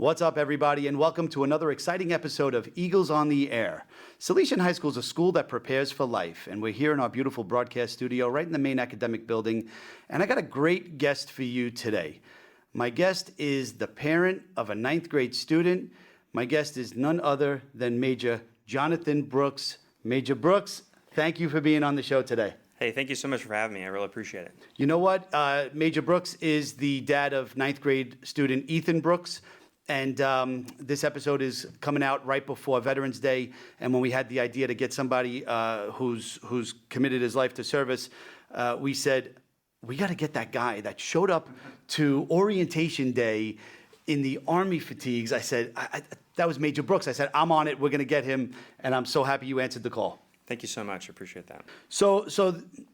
What's up, everybody, and welcome to another exciting episode of Eagles on the Air. Salesian High School is a school that prepares for life, and we're here in our beautiful broadcast studio right in the main academic building, and I got a great guest for you today. My guest is the parent of a ninth grade student. My guest is none other than Major Jonathan Brooks. Major Brooks, thank you for being on the show today. Hey, thank you so much for having me. I really appreciate it. You know what? Major Brooks is the dad of ninth grade student Ethan Brooks. And this episode is coming out right before Veterans Day. And when we had the idea to get somebody who's committed his life to service, we said, we got to get that guy that showed up to orientation day in the Army fatigues. I said, that was Major Brooks. I said, I'm on it. We're going to get him. And I'm so happy you answered the call. Thank you so much. I appreciate that. So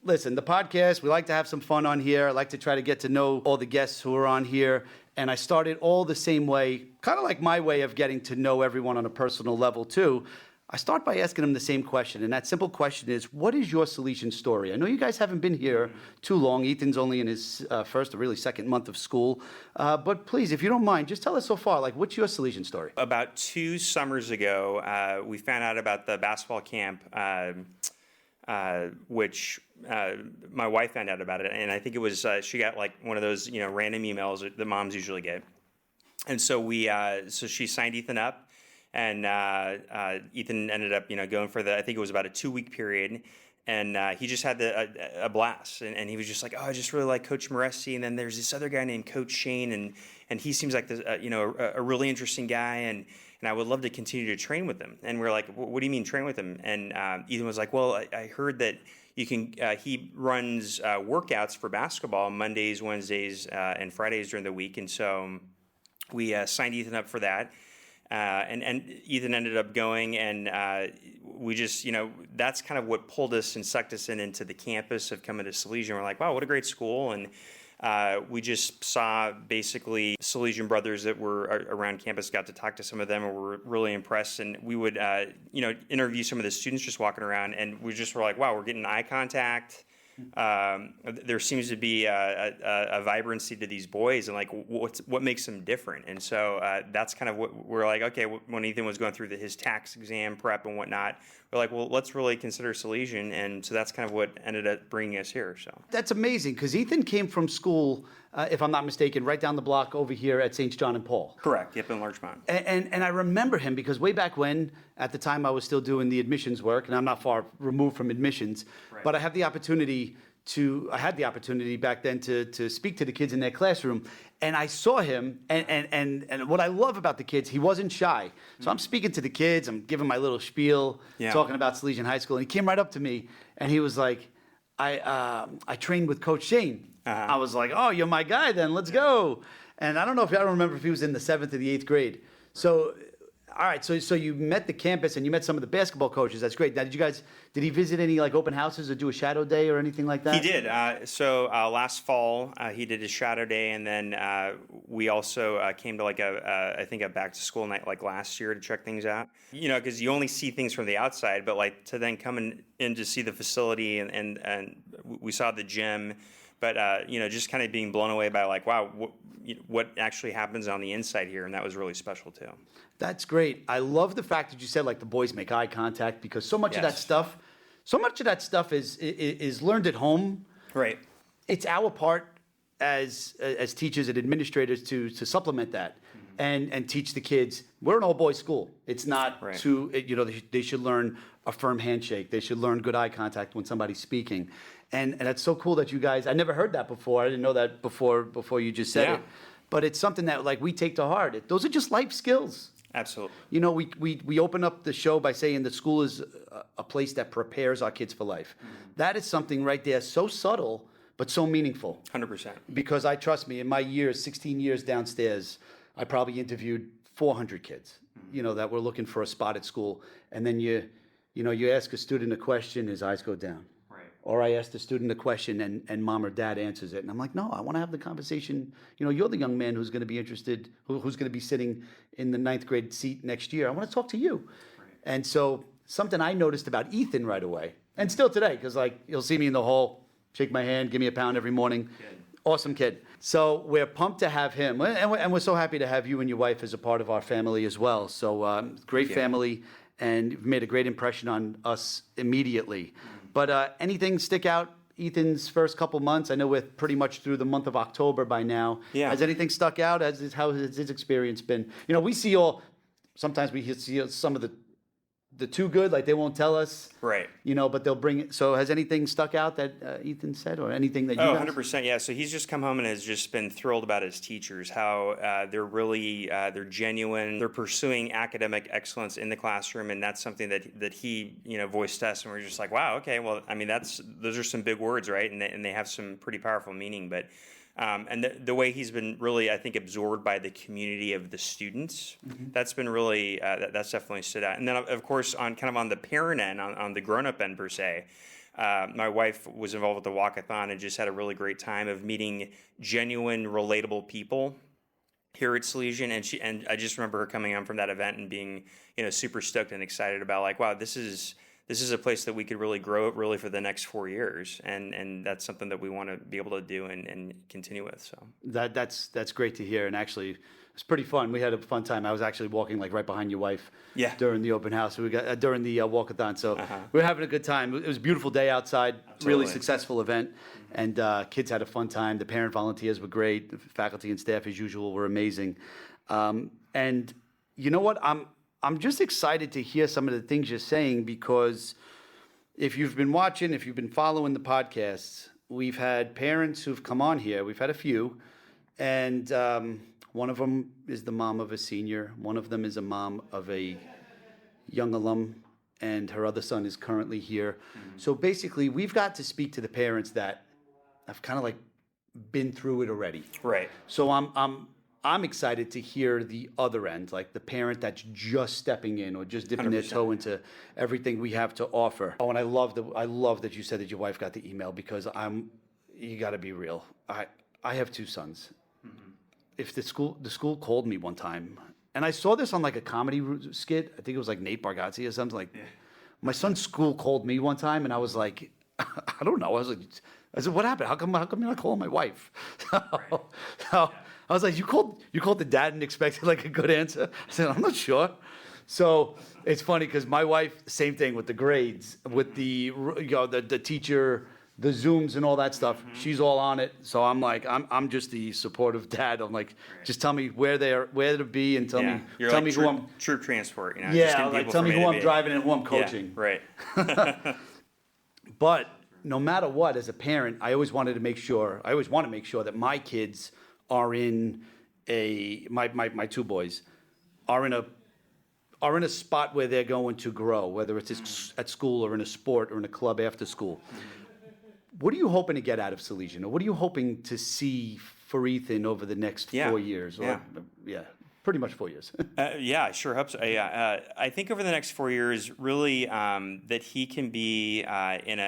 listen, the podcast, we like to have some fun on here. I like to try to get to know all the guests who are on here. And I started all the same way, kind of like my way of getting to know everyone on a personal level too. I start by asking them the same question. And that simple question is, what is your Salesian story? I know you guys haven't been here too long. Ethan's only in his first or really second month of school. But please, if you don't mind, just tell us so far, like, what's your Salesian story? About 2 summers ago, we found out about the basketball camp, which my wife found out about it. And I think it was, she got like one of those, random emails that moms usually get. And so so she signed Ethan up. And Ethan ended up, going for I think it was about a 2-week period. And he just had a blast. And he was just like, oh, I just really like Coach Moresti. And then there's this other guy named Coach Shane. And he seems like, a really interesting guy. And I would love to continue to train with him. And we're like, what do you mean train with him? And Ethan was like, well, I heard that you can, he runs workouts for basketball Mondays, Wednesdays, and Fridays during the week. And so we signed Ethan up for that. And Ethan ended up going, and we just, that's kind of what pulled us and sucked us into the campus of coming to Salesian. We're like, wow, what a great school. And we just saw basically Salesian brothers that were around campus, got to talk to some of them, and were really impressed. And we would, interview some of the students just walking around, and we just were like, wow, we're getting eye contact. There seems to be a vibrancy to these boys, and like what makes them different. And so that's kind of what we're like. Okay, when Ethan was going through his tax exam prep and whatnot, we're like, well, let's really consider Salesian. And so that's kind of what ended up bringing us here. So that's amazing, because Ethan came from school, if I'm not mistaken, right down the block over here at St. John and Paul. Correct. Yep, in Larchmont. And I remember him because way back when, at the time I was still doing the admissions work, and I'm not far removed from admissions, right. But I had the opportunity back then to speak to the kids in their classroom, and I saw him, and what I love about the kids, he wasn't shy. So I'm speaking to the kids, I'm giving my little spiel, talking about Salesian High School, and he came right up to me, and he was like, I trained with Coach Shane. Uh-huh. I was like, oh, you're my guy then, let's go. And I don't remember if he was in the 7th or the 8th grade. So, all right, so you met the campus and you met some of the basketball coaches. That's great. Now, did he visit any like open houses or do a shadow day or anything like that? He did. So last fall, he did his shadow day, and then we also came to like I think a back to school night like last year to check things out. Because you only see things from the outside, but like to then come in to see the facility and we saw the gym. But, just kind of being blown away by like, wow, what actually happens on the inside here. And that was really special, too. That's great. I love the fact that you said, like, the boys make eye contact, because so much of that stuff is learned at home. Right. It's our part as teachers and administrators to supplement that and teach the kids. We're an all-boys school. It's not they should learn a firm handshake. They should learn good eye contact when somebody's speaking. And that's so cool that you guys, I never heard that before. I didn't know that before you just said it. But it's something that like we take to heart. Those are just life skills. Absolutely. We open up the show by saying that school is a place that prepares our kids for life. Mm-hmm. That is something right there, so subtle, but so meaningful. 100%. Because trust me, in my 16 years downstairs, I probably interviewed 400 kids, that were looking for a spot at school. And then you ask a student a question, his eyes go down. Or I ask the student a question and mom or dad answers it. And I'm like, no, I want to have the conversation. You're the young man who's going to be interested, who's going to be sitting in the 9th grade seat next year. I want to talk to you. Right. And so something I noticed about Ethan right away, and still today, because like you'll see me in the hall, shake my hand, give me a pound every morning. Good. Awesome kid. So we're pumped to have him, and we're so happy to have you and your wife as a part of our family as well. So great family, and you've made a great impression on us immediately. But anything stick out? Ethan's first couple months. I know we're pretty much through the month of October by now. Yeah. Has anything stuck out? How has his experience been? We see sometimes we see some of the too good, like they won't tell us. Right. But they'll bring it. So has anything stuck out that Ethan said, or anything that you Oh, guys? 100%. Yeah. So he's just come home and has just been thrilled about his teachers, how they're really, they're genuine. They're pursuing academic excellence in the classroom. And that's something that he, voiced to us. And we're just like, wow, okay, well, I mean, those are some big words, right? And they have some pretty powerful meaning. But and the way he's been really, I think, absorbed by the community of the students, that's been really, that's definitely stood out. And then, of course, on the parent end, on the grown-up end per se, my wife was involved with the walkathon and just had a really great time of meeting genuine, relatable people here at Salesian. And I just remember her coming on from that event and being, super stoked and excited about, like, wow, this is a place that we could really grow it really for the next 4 years, and that's something that we want to be able to do and continue with. So that's great to hear, and actually it's pretty fun. We had a fun time. I was actually walking like right behind your wife during the open house. We got during the walkathon, so we were having a good time. It was a beautiful day outside, really successful event, and kids had a fun time. The parent volunteers were great. The faculty and staff, as usual, were amazing. And you know what? I'm just excited to hear some of the things you're saying, because if you've been watching, if you've been following the podcasts, we've had parents who've come on here. We've had a few, and one of them is the mom of a senior. One of them is a mom of a young alum, and her other son is currently here. So basically, we've got to speak to the parents that have kind of like been through it already. right. So I'm excited to hear the other end, like the parent that's just stepping in or just dipping their 100%. toe into everything we have to offer. Oh, and I love that you said that your wife got the email, because you got to be real. I have two sons. If the school called me one time, and I saw this on like a comedy skit, I think it was like Nate Bargatze or something like. My son's school called me one time, and I was like, I don't know. I said, what happened? How come you're not calling my wife? So I was like, you called the dad and expected like a good answer? I said, I'm not sure. So it's funny because my wife, same thing with the grades, with the the teacher, the Zooms and all that stuff. She's all on it. So I'm like, I'm just the supportive dad. I'm like, just tell me where to be, and tell me who I'm. Troop transport. Yeah, like tell me who I'm driving and who I'm coaching. Yeah, right. But no matter what, as a parent, I always want to make sure that my kids are in my two boys are in a spot where they're going to grow, whether it's at school or in a sport or in a club after school. What are you hoping to get out of Salesian? Or what are you hoping to see for Ethan over the next 4 years? Pretty much 4 years. I sure hope so. I think over the next 4 years, really, that he can be in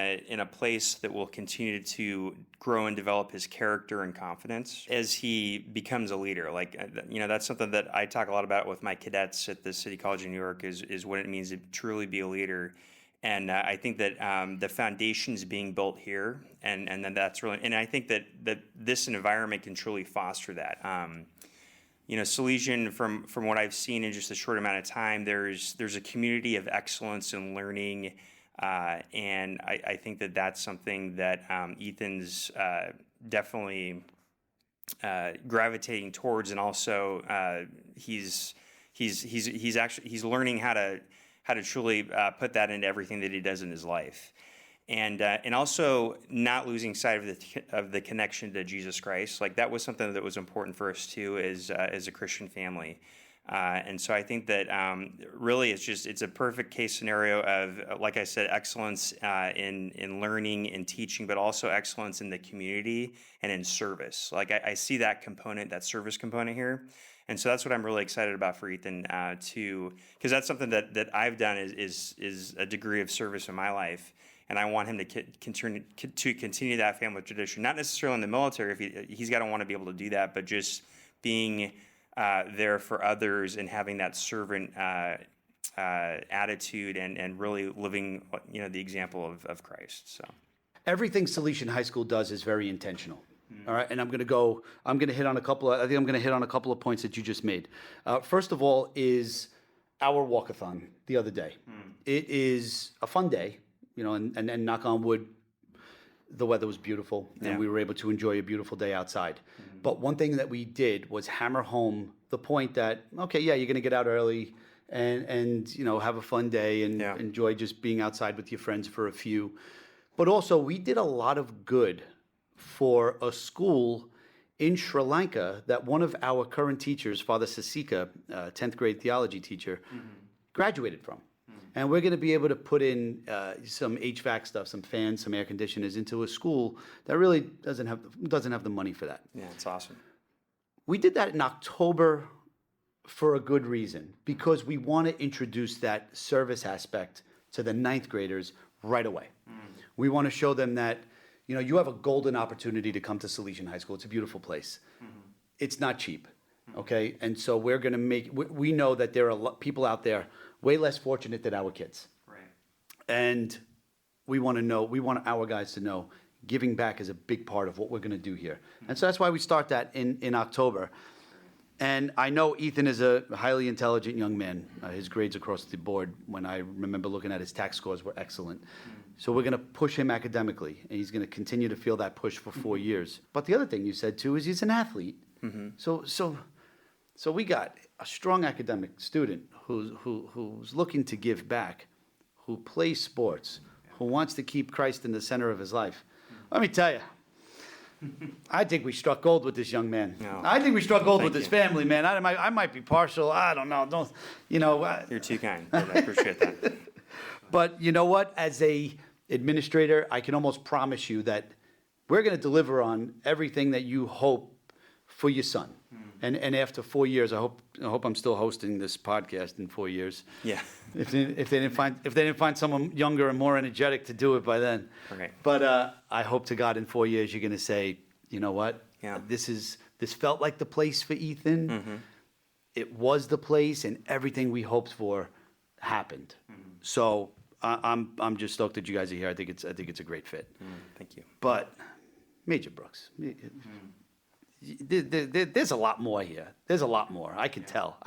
a place that will continue to grow and develop his character and confidence as he becomes a leader. Like, that's something that I talk a lot about with my cadets at the City College of New York is what it means to truly be a leader. And I think that the foundation's being built here, and then that's really, and I think that this environment can truly foster that. Salesian, from what I've seen in just a short amount of time, there's a community of excellence and learning, and I think that that's something that Ethan's definitely gravitating towards, and also he's learning how to truly put that into everything that he does in his life. And also not losing sight of the connection to Jesus Christ. Like, that was something that was important for us too as a Christian family. And so I think that really it's a perfect case scenario of, like I said, excellence in learning and teaching, but also excellence in the community and in service. Like, I see that component, that service component here. And so that's what I'm really excited about for Ethan because that's something that I've done is a degree of service in my life. And I want him to continue that family tradition, not necessarily in the military. He's got to want to be able to do that, but just being there for others and having that servant attitude and really living, the example of Christ. So Everything Salesian High School does is very intentional. All right, and I'm going to hit on a couple of points that you just made. First of all is our walkathon the other day. It is a fun day, and knock on wood, the weather was beautiful, and we were able to enjoy a beautiful day outside. But one thing that we did was hammer home the point that, okay, yeah, you're going to get out early and have a fun day and enjoy just being outside with your friends for a few. But also, we did a lot of good for a school in Sri Lanka that one of our current teachers, Father Sasika, 10th grade theology teacher, graduated from. And we're going to be able to put in some HVAC stuff, some fans, some air conditioners into a school that really doesn't have the money for that. Yeah, it's awesome. We did that in October for a good reason, because we want to introduce that service aspect to the ninth graders right away. We want to show them that, you have a golden opportunity to come to Salesian High School. It's a beautiful place. It's not cheap, okay? And so we're going to we know that there are people out there way less fortunate than our kids. Right. And we want our guys to know giving back is a big part of what we're going to do here. And so that's why we start that in October. And I know Ethan is a highly intelligent young man. His grades across the board, when I remember looking at his tax scores, were excellent. So we're going to push him academically, and he's going to continue to feel that push for 4 years. But the other thing you said, too, is he's an athlete. So we got a strong academic student who's looking to give back, who plays sports, who wants to keep Christ in the center of his life. Let me tell you, I think we struck gold with this young man. No. I think we struck gold with Thank his you. family, man. I might be partial. I don't know. You're too kind. I appreciate that. But you know what? As a administrator, I can almost promise you that we're going to deliver on everything that you hope for your son. And after 4 years, I hope I'm still hosting this podcast in 4 years. Yeah. If they didn't find someone younger and more energetic to do it by then. Okay. But I hope to God in 4 years you're going to say, you know what? Yeah. This felt like the place for Ethan. It was the place, and everything we hoped for happened. So I'm just stoked that you guys are here. I think it's a great fit. Thank you. But Major Brooks, there's a lot more here. There's a lot more. I can tell.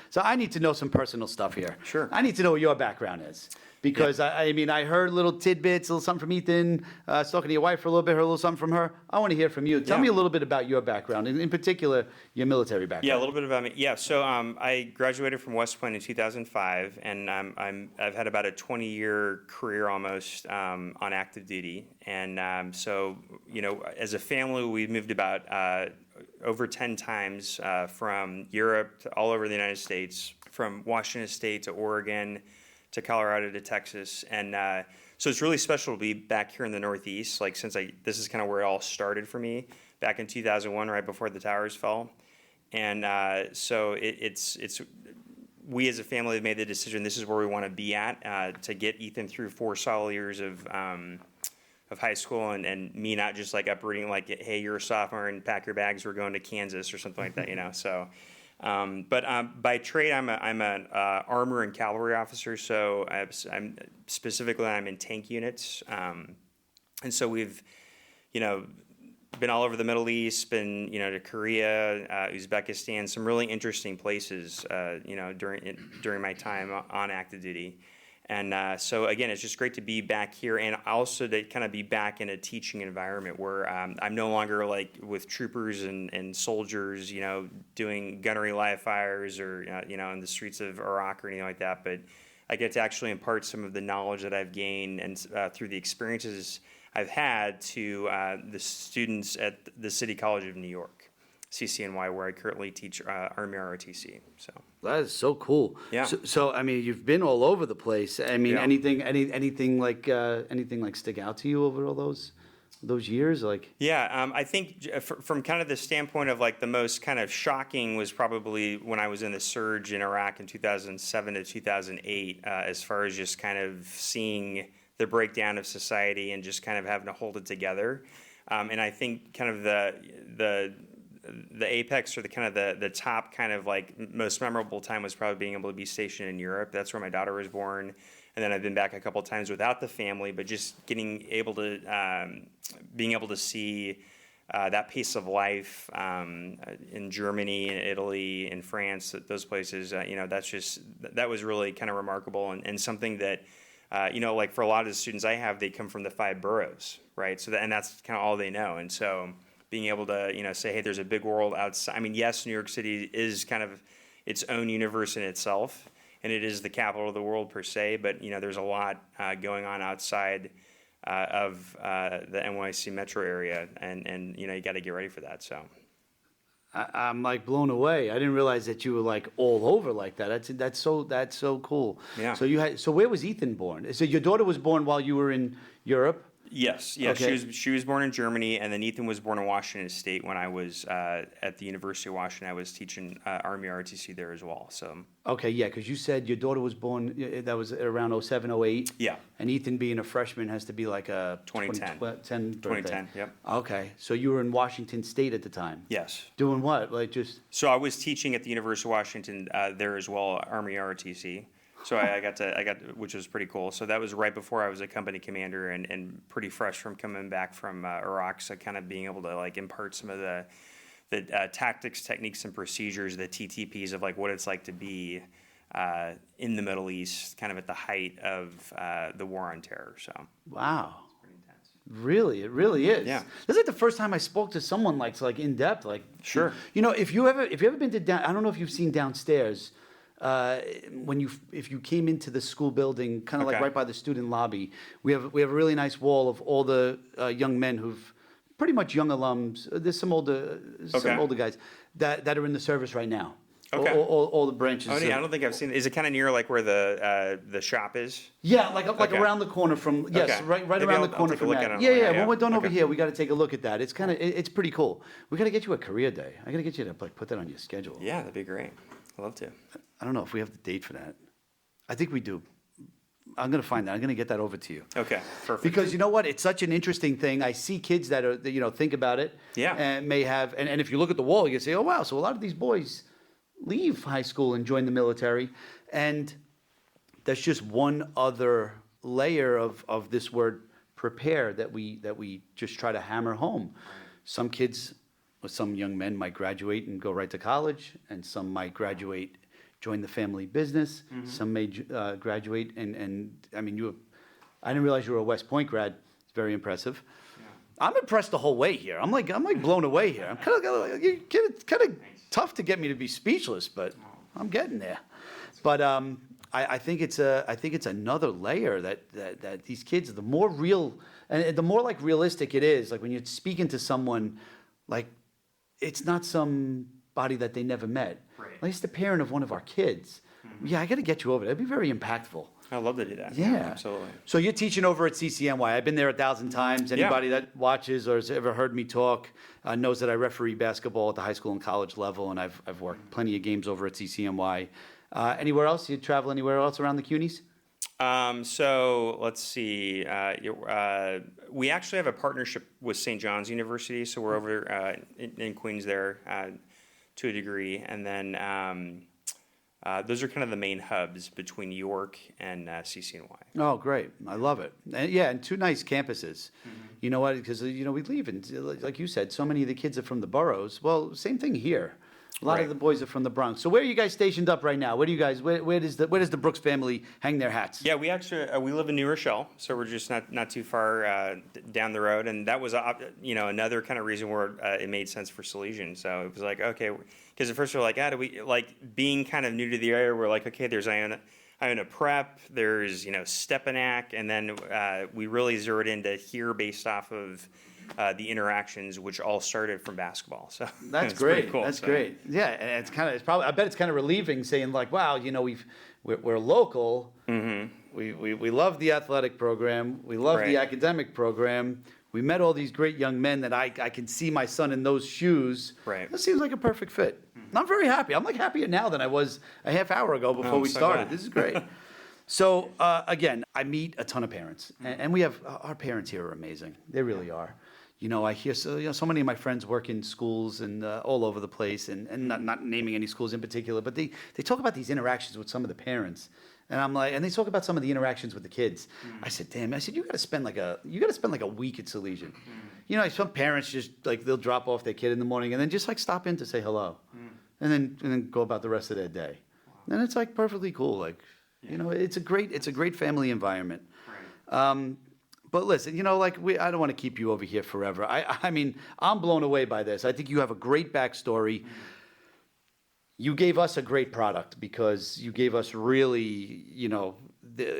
So I need to know some personal stuff here. Sure. I need to know what your background is. Because, I mean, I heard little tidbits, a little something from Ethan. I was talking to your wife for a little bit, heard a little something from her. I want to hear from you. Tell me a little bit about your background, in particular, your military background. Yeah, a little bit about me. Yeah, so I graduated from West Point in 2005, and I've had about a 20-year career almost on active duty. And so, as a family, we've moved about over 10 times from Europe to all over the United States, from Washington State to Oregon to Colorado to Texas. And so it's really special to be back here in the Northeast, this is kind of where it all started for me back in 2001, right before the towers fell. And so it's we as a family have made the decision this is where we want to be at to get Ethan through 4 solid years of high school, and me not just uprooting hey, you're a sophomore and pack your bags, we're going to Kansas or something like that, so. But by trade, I'm an armor and cavalry officer. So I'm in tank units, and so we've, been all over the Middle East, been to Korea, Uzbekistan, some really interesting places, during my time on active duty. And so again, it's just great to be back here, and also to kind of be back in a teaching environment where I'm no longer with troopers and soldiers, doing gunnery live fires or in the streets of Iraq or anything like that. But I get to actually impart some of the knowledge that I've gained and through the experiences I've had to the students at the City College of New York, CCNY, where I currently teach Army ROTC. So that is so cool. Yeah. So I mean, you've been all over the place. I mean, Yeah. anything like stick out to you over all those years? Yeah, I think from kind of the standpoint of the most kind of shocking was probably when I was in the surge in Iraq in 2007 to 2008, as far as just kind of seeing the breakdown of society and just kind of having to hold it together. And I think kind of the apex or the top kind of most memorable time was probably being able to be stationed in Europe. That's where my daughter was born. And then I've been back a couple of times without the family, but just being able to see that pace of life in Germany, in Italy, in France, those places, that was really kind of remarkable and something that, like for a lot of the students I have, they come from the 5 boroughs, right? So and that's kind of all they know. And so being able to, say, hey, there's a big world outside. I mean, yes, New York City is kind of its own universe in itself, and it is the capital of the world per se, but, there's a lot going on outside of the NYC metro area, and you got to get ready for that. So I'm like blown away. I didn't realize that you were like all over like that. That's so cool. Yeah. So where was Ethan born? So your daughter was born while you were in Europe? Yes, yeah. Okay. She was born in Germany, and then Ethan was born in Washington State. When I was at the University of Washington, I was teaching Army ROTC there as well. So okay, yeah, because you said your daughter was born. That was around 07, 08. yeah, and Ethan being a freshman has to be like a 2010. 2010. Yep. Okay, so you were in Washington State at the time. Yes. Doing what? Like just. So I was teaching at the University of Washington there as well, Army ROTC. So I got, which was pretty cool. So that was right before I was a company commander and pretty fresh from coming back from Iraq. So kind of being able to like impart some of the tactics, techniques, and procedures, the TTPs of like what it's like to be in the Middle East, kind of at the height of the war on terror. So Wow. it's pretty intense. Really, it really is. Yeah. This is like the first time I spoke to someone like in depth. Like, Sure. if you ever been to down, I don't know if you've seen downstairs. If you came into the school building, kind of like Okay. right by the student lobby, we have a really nice wall of all the young men who've pretty much young alums. There's some older guys that are in the service right now. Okay. All the branches. Oh, yeah, I don't think I've seen it. Is it kind of near like where the shop is? Yeah, like Okay. around the corner from Okay. right Maybe around I'll the corner take a from look that. at it Yeah, online, yeah. yeah. When we're done over Okay. here, we got to take a look at that. It's kind of it's pretty cool. We got to get you a career day. I got to get you to like put that on your schedule. Yeah, that'd be great. I'd love to. I don't know if we have the date for that. I think we do. I'm going to find that. I'm going to get that over to you. Okay, perfect. Because you know what? It's such an interesting thing. I see kids that think about it. Yeah. And may have, and if you look at the wall, you can say, oh, wow. So a lot of these boys leave high school and join the military. And that's just one other layer of this word prepare that we just try to hammer home. Some kids, or some young men might graduate and go right to college, and some might graduate, join the family business. Mm-hmm. Some may graduate, and I mean, I didn't realize you were a West Point grad. It's very impressive. Yeah. I'm impressed the whole way here. I'm like blown away here. I'm kind of tough to get me to be speechless, but I'm getting there. But I think it's another layer that these kids, the more real and the more like realistic it is, like when you're speaking to someone, like it's not somebody that they never met. Right. Like it's the parent of one of our kids. Mm-hmm. Yeah, I got to get you over there. It'd be very impactful. I'd love to do that. Yeah, Absolutely. So you're teaching over at CCNY. I've been there 1,000 times. Anybody that watches or has ever heard me talk knows that I referee basketball at the high school and college level, and I've worked plenty of games over at CCNY. Anywhere else? You travel anywhere else around the CUNYs? So let's see. We actually have a partnership with St. John's University, so we're over in Queens there to a degree, and then those are kind of the main hubs between York and CCNY. Oh, great. I love it. And, yeah, and 2 nice campuses. Mm-hmm. You know what? Because, we leave, and like you said, so many of the kids are from the boroughs. Well, same thing here. A lot of the boys are from the Bronx. So where are you guys stationed up right now? Where does the Brooks family hang their hats? Yeah, we actually we live in New Rochelle, so we're just not too far down the road, and that was another kind of reason where it made sense for Salesian. So it was like, okay, because at first we're like, do we like being kind of new to the area? We're like, okay, there's Iona Prep, there's Stepanak, and then we really zeroed into here based off of the interactions, which all started from basketball. So that's great. Cool. That's great. Yeah, and I bet it's kind of relieving saying like, wow, we're local. Mm-hmm. We love the athletic program. We love the academic program. We met all these great young men that I can see my son in those shoes. Right. That seems like a perfect fit. Mm-hmm. I'm very happy. I'm like happier now than I was a half hour ago before we started. Glad. This is great. So again, I meet a ton of parents, and we have our parents here are amazing. They really are. I hear so many of my friends work in schools and all over the place, and not naming any schools in particular, but they talk about these interactions with some of the parents, and I'm like, and they talk about some of the interactions with the kids. I said, damn, you got to spend like a week at Salesian. Some parents just like they'll drop off their kid in the morning and then just like stop in to say hello, and then go about the rest of their day, and it's like perfectly cool. Like, it's a great family environment. Right. But listen, I don't want to keep you over here forever. I mean, I'm blown away by this. I think you have a great backstory. You gave us a great product because you gave us really,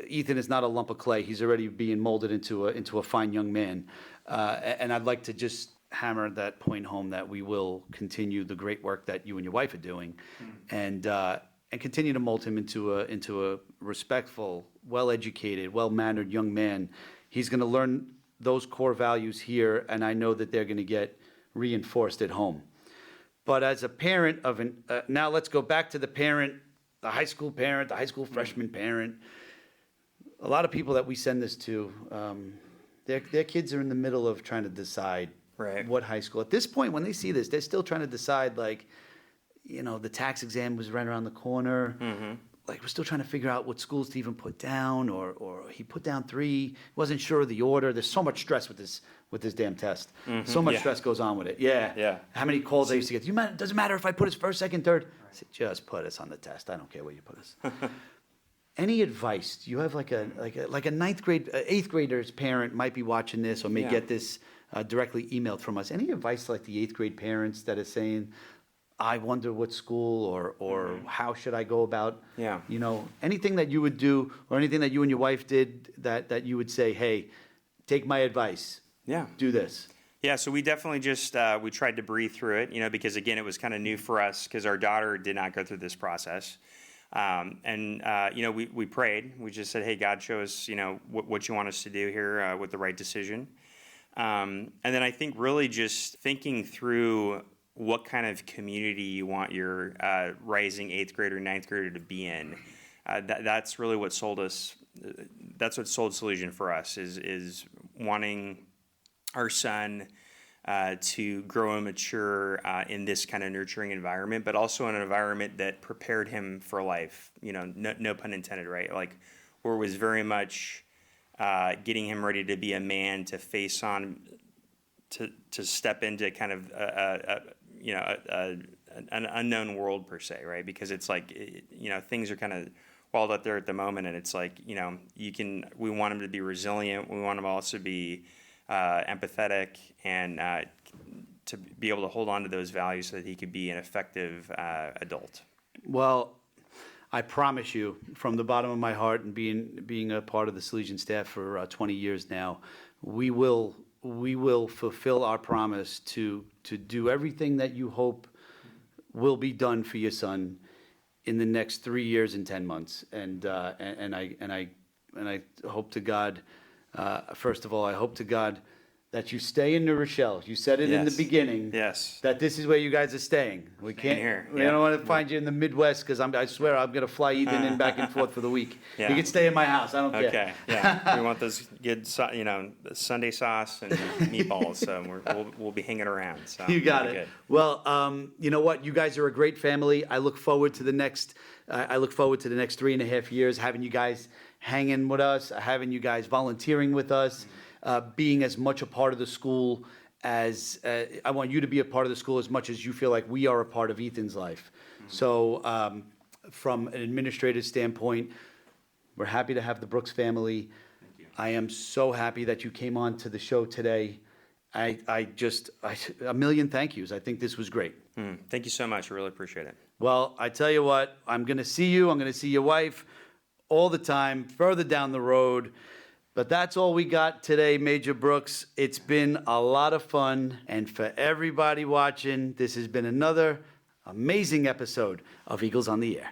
Ethan is not a lump of clay. He's already being molded into a fine young man. And I'd like to just hammer that point home that we will continue the great work that you and your wife are doing, and continue to mold him into a respectful, well-educated, well-mannered young man. He's going to learn those core values here, and I know that they're going to get reinforced at home. But as a parent of now let's go back to the high school freshman parent. A lot of people that we send this to, their kids are in the middle of trying to decide what high school. At this point, when they see this, they're still trying to decide, like, the tax exam was right around the corner. Like, we're still trying to figure out what schools to even put down, or he put down 3, wasn't sure of the order. There's so much stress with this damn test. So much stress goes on with it. Yeah. How many calls I used to get? Doesn't matter if I put us first, second, third. I said, just put us on the test. I don't care where you put us. Any advice? Do you have like a 8th grader's parent might be watching this or may get this directly emailed from us. Any advice like the 8th grade parents that are saying, I wonder what school or how should I go about, anything that you would do or anything that you and your wife did that you would say, hey, take my advice. Yeah. Do this. Yeah, so we definitely just, we tried to breathe through it, because again, it was kind of new for us because our daughter did not go through this process. We prayed. We just said, hey, God, show us, what you want us to do here with the right decision. And then I think really just thinking through what kind of community you want your rising 8th grader, 9th grader to be in. That's really what sold us. That's what sold Salesian for us is wanting our son to grow and mature in this kind of nurturing environment, but also in an environment that prepared him for life. No pun intended, right? Like, where it was very much getting him ready to be a man, to face on, to step into kind of an unknown world per se, right? Because it's like, things are kind of wild out there at the moment, and it's like, we want him to be resilient. We want him to also be empathetic and to be able to hold on to those values so that he could be an effective adult. Well, I promise you, from the bottom of my heart, and being a part of the Salesian staff for 20 years now, we will fulfill our promise to do everything that you hope will be done for your son in the next 3 years and 10 months. And I hope to God, first of all, I hope to God that you stay in New Rochelle. You said it in the beginning. Yes. That this is where you guys are staying. We can't. Here. We don't want to find you in the Midwest because I swear I'm going to fly Ethan in back and forth for the week. Yeah. You can stay in my house. I don't care. Okay. Yeah. We want those good, Sunday sauce and meatballs. So we'll be hanging around. So you got it. Good. Well, you know what? You guys are a great family. I look forward to the next. I look forward to the next 3.5 years, having you guys hanging with us, having you guys volunteering with us. Being as much a part of the school as I want you to be a part of the school as much as you feel like we are a part of Ethan's life. So from an administrative standpoint, we're happy to have the Brooks family. Thank you. I am so happy that you came on to the show today. I a million thank yous. I think this was great. Thank you so much. I really appreciate it. Well, I tell you what, I'm going to see you. I'm going to see your wife all the time, further down the road. But that's all we got today, Major Brooks. It's been a lot of fun. And for everybody watching, this has been another amazing episode of Eagles on the Air.